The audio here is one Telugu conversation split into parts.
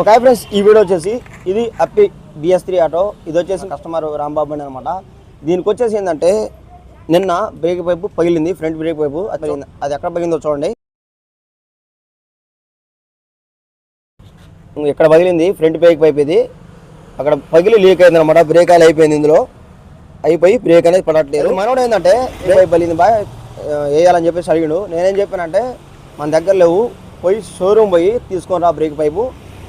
ఓకే ఫ్రెండ్స్, ఈ వీడియో వచ్చేసి ఇది అప్పి BS3 ఆటో. ఇది వచ్చేసి కస్టమర్ రాంబాబు అని అనమాట. దీనికి వచ్చేసి ఏంటంటే నిన్న బ్రేక్ పైపు పగిలింది, ఫ్రంట్ బ్రేక్ పైపు అది ఎక్కడ పగిలిందో చూడండి. ఇక్కడ పగిలింది ఫ్రంట్ బ్రేక్ పైప్. ఇది అక్కడ పగిలి లీక్ అయింది అనమాట. బ్రేక్ ఆయిల్ అయిపోయింది, ఇందులో అయిపోయి బ్రేక్ అనేది పడట్లేదు. మనోడు ఏంటంటే బ్రేక్ పగిలింది బాయ్ వేయాలని చెప్పేసి అడిగాడు. నేనేం చెప్పానంటే మన దగ్గర లేవు, పోయి షోరూమ్ పోయి తీసుకొని రా బ్రేక్ పైపు,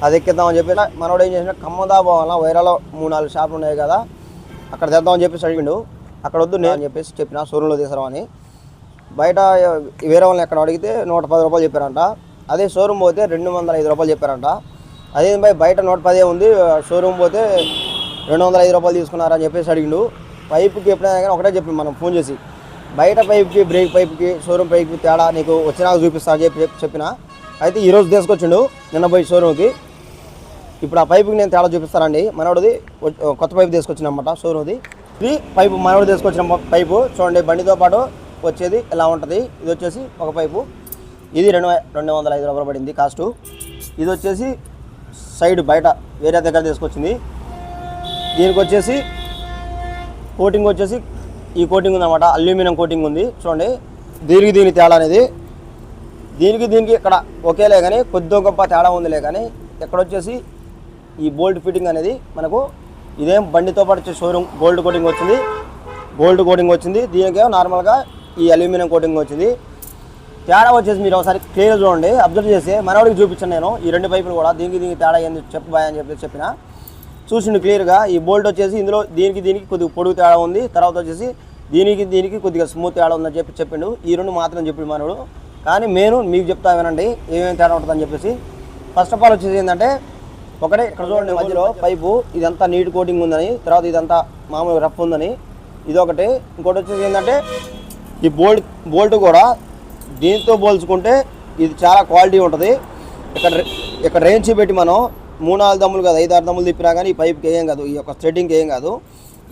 అది ఎక్కిద్దామని చెప్పి. మనోడు ఏం చేసిన కమ్మదా పోవాలా, వైరాలో 3-4 షాపులు ఉన్నాయి కదా, అక్కడ తెద్దామని చెప్పేసి అడిగిండు. అక్కడ వద్దు నేను చెప్పేసి చెప్పిన షోరూంలో తీసుకురామని. బయట వేరే వాళ్ళని ఎక్కడ అడిగితే 110 రూపాయలు చెప్పారంట. అదే షోరూమ్ పోతే 205 రూపాయలు చెప్పారంట. అదే బయట 110 ఉంది, షోరూమ్ పోతే 205 రూపాయలు తీసుకున్నారని చెప్పేసి అడిగిండు. పైపుకి ఎప్పుడైనా కానీ ఒకటే చెప్పి మనం ఫోన్ చేసి, బయట పైప్కి బ్రేక్ పైప్కి షోరూమ్ పైప్కి తేడా నీకు వచ్చినాక చూపిస్తా అని చెప్పిన. అయితే ఈరోజు తీసుకొచ్చిండు నిన్న పోయి షోరూమ్కి. ఇప్పుడు ఆ పైపుకి నేను తేడా చూపిస్తానండి. మనోడిది కొత్త పైపు తీసుకొచ్చిన అన్నమాట షోరూమ్ది. ఇది పైపు మనోడు తీసుకొచ్చిన పైపు చూడండి, బండితో పాటు వచ్చేది ఎలా ఉంటుంది. ఇది వచ్చేసి ఒక పైపు, ఇది 205 రూపాయలు పడింది కాస్ట్. ఇది వచ్చేసి సైడ్ బయట వేరే దగ్గర తీసుకొచ్చింది. దీనికి వచ్చేసి కోటింగ్ వచ్చేసి ఈ కోటింగ్ ఉందన్నమాట, అల్యూమినియం కోటింగ్ ఉంది చూడండి. దీనికి తేడా అనేది దీనికి ఇక్కడ ఒకేలే కానీ కొద్దిగా గొప్ప తేడా ఉందిలే. కానీ ఇక్కడ వచ్చేసి ఈ బోల్ట్ ఫిట్టింగ్ అనేది మనకు ఇదేం బండితో పాటు వచ్చే షోరూమ్ గోల్డ్ కోటింగ్ వచ్చింది. దీనికేమో నార్మల్గా ఈ అల్యూమినియం కోటింగ్ వచ్చింది. తేడా వచ్చేసి మీరు ఒకసారి క్లియర్ చూడండి, అబ్జర్వ్ చేసి మనవాడికి చూపించాను నేను. ఈ 2 పైపులు కూడా దీనికి తేడా ఏంది చెప్పబాయ్ అని చెప్పిన చూసిండు క్లియర్గా. ఈ బోల్ట్ వచ్చేసి ఇందులో దీనికి కొద్దిగా పొడుగు తేడా ఉంది. తర్వాత వచ్చేసి దీనికి కొద్దిగా స్మూత్ తేడా ఉందని చెప్పిండు. ఈ 2 మాత్రం చెప్పిండు మనోడు. కానీ నేను మీకు చెప్తా వినండి ఏమేమి తేడా ఉంటుందని చెప్పేసి. ఫస్ట్ ఆఫ్ ఆల్ వచ్చేసి ఏంటంటే ఒకటే ఇక్కడ చూడండి, మధ్యలో పైపు ఇదంతా నీట్ కోటింగ్ ఉందని, తర్వాత ఇదంతా మామూలు రఫ్ ఉందని ఇది ఒకటి. ఇంకోటి వచ్చేసి ఏంటంటే ఈ బోల్ట్ కూడా దీంతో పోల్చుకుంటే ఇది చాలా క్వాలిటీ ఉంటుంది. ఇక్కడ రేంజ్ పెట్టి మనం 3-4 దమ్ములు కాదు 5-6 దమ్ములు తిప్పినా కానీ ఈ పైప్కి ఏం కాదు, ఈ యొక్క థ్రెడ్డింగ్కి ఏం కాదు.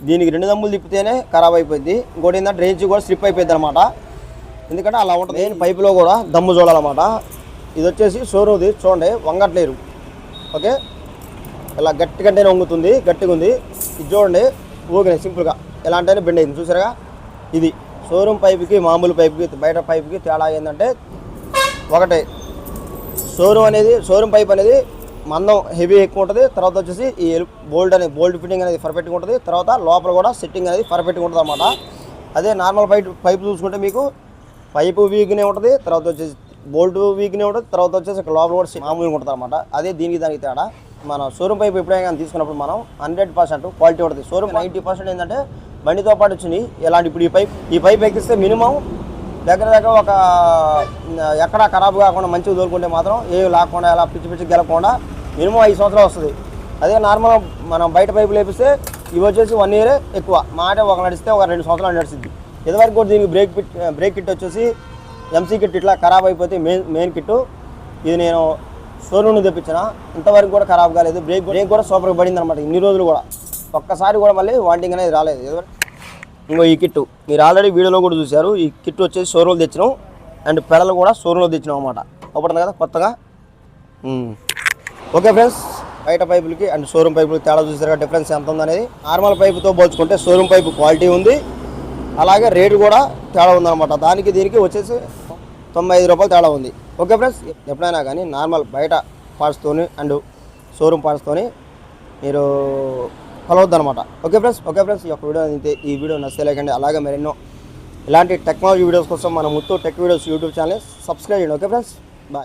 దీనికి 2 దమ్ములు తిప్పితేనే ఖరాబ్ అయిపోయింది. ఇంకోటి ఏంటంటే రేంజ్ కూడా స్లిప్ అయిపోయింది అనమాట. ఎందుకంటే అలా ఉంటుంది. నేను పైపులో కూడా దమ్ము చూడాలన్నమాట. ఇది వచ్చేసి షోరూమ్ది చూడండి, వంగట్లేరు. ఓకే, ఇలా గట్టిగానే వంగుతుంది, గట్టిగా ఉంది. ఇది చూడండి ఊగినాయి సింపుల్గా, ఎలా అంటే బెండ్ అయింది చూసారుగా. ఇది షోరూమ్ పైపుకి మామూలు పైపుకి బయట పైపుకి తేడా ఏంటంటే ఒకటే, షోరూమ్ పైప్ అనేది మందం హెవీ ఎక్కువ ఉంటుంది. తర్వాత వచ్చేసి ఈ బోల్ట్ ఫిట్టింగ్ అనేది పర్ఫెక్ట్గా ఉంటుంది. తర్వాత లోపల కూడా సెట్టింగ్ అనేది పర్ఫెక్ట్గా ఉంటుంది అన్నమాట. అదే నార్మల్ పైపు చూసుకుంటే మీకు పైపు వీక్నే ఉంటుంది, తర్వాత వచ్చేసి బోల్ట్ వీక్నే ఉంటుంది, తర్వాత వచ్చేసి లోపల కూడా మామూలుగా ఉంటుంది అనమాట. అదే దానికి తేడా. మన షోరూమ్ పైపు ఎప్పుడైనా తీసుకున్నప్పుడు మనం 100% క్వాలిటీ ఉంటుంది. షోరూమ్ 90% ఏంటంటే బండితో పాటు వచ్చింది. ఎలాంటి ఇప్పుడు ఈ పైప్ ఎక్కిస్తే మినిమం దగ్గర ఒక ఎక్కడ ఖరాబ్ కాకుండా మంచిగా తోలుకుంటే మాత్రం ఏమి లాక్కుండా ఎలా పిచ్చి గెలకుండా మినిమం 5 సంవత్సరాలు వస్తుంది. అదే నార్మల్ మనం బయట పైపులు వేపిస్తే ఇవి వచ్చేసి 1 ఇయరే ఎక్కువ, మాట ఒక నడిస్తే ఒక 2 సంవత్సరాలు నడిచింది. ఇదివరకు కూడా దీనికి బ్రేక్ కిట్ వచ్చేసి MC కిట్ ఇట్లా ఖరాబ్ అయిపోతే మెయిన్ కిట్టు ఇది నేను షోరూమ్ తెప్పించిన. ఇంతవరకు కూడా ఖరాబ్ కాలేదు. బ్రేక్ కూడా సూపర్గా పడింది అనమాట. ఇన్ని రోజులు కూడా ఒక్కసారి కూడా మళ్ళీ వాంటింగ్ అనేది రాలేదు. ఇంకో ఈ కిట్టు మీరు ఆల్రెడీ వీడియోలో కూడా చూశారు. ఈ కిట్ వచ్చేసి షోరూమ్లో తెచ్చినాం, అండ్ పెడలు కూడా షోరూమ్లో తెచ్చినాం అనమాట. ఒకటి కదా కొత్తగా. ఓకే ఫ్రెండ్స్, బయట పైపులకి అండ్ షోరూమ్ పైపులకి తేడా చూసారుగా డిఫరెన్స్ ఎంత ఉందనేది. నార్మల్ పైపుతో పోల్చుకుంటే షోరూమ్ పైపు క్వాలిటీ ఉంది, అలాగే రేటు కూడా తేడా ఉందన్నమాట. దీనికి వచ్చేసి 95 రూపాయలు తేడా ఉంది. ఓకే ఫ్రెండ్స్, ఎప్పుడైనా కానీ నార్మల్ బయట పార్ట్స్తోని అండ్ షోరూమ్ పార్ట్స్తోని మీరు కలవద్దు అనమాట. ఓకే ఫ్రెండ్స్, ఈ యొక్క వీడియో అయితే ఈ వీడియో నచ్చితే లేకండి. అలాగే మరెన్నో ఇలాంటి టెక్నాలజీ వీడియోస్ కోసం మన Muthu tech videos YouTube channel subscribe చేయండి. Okay friends.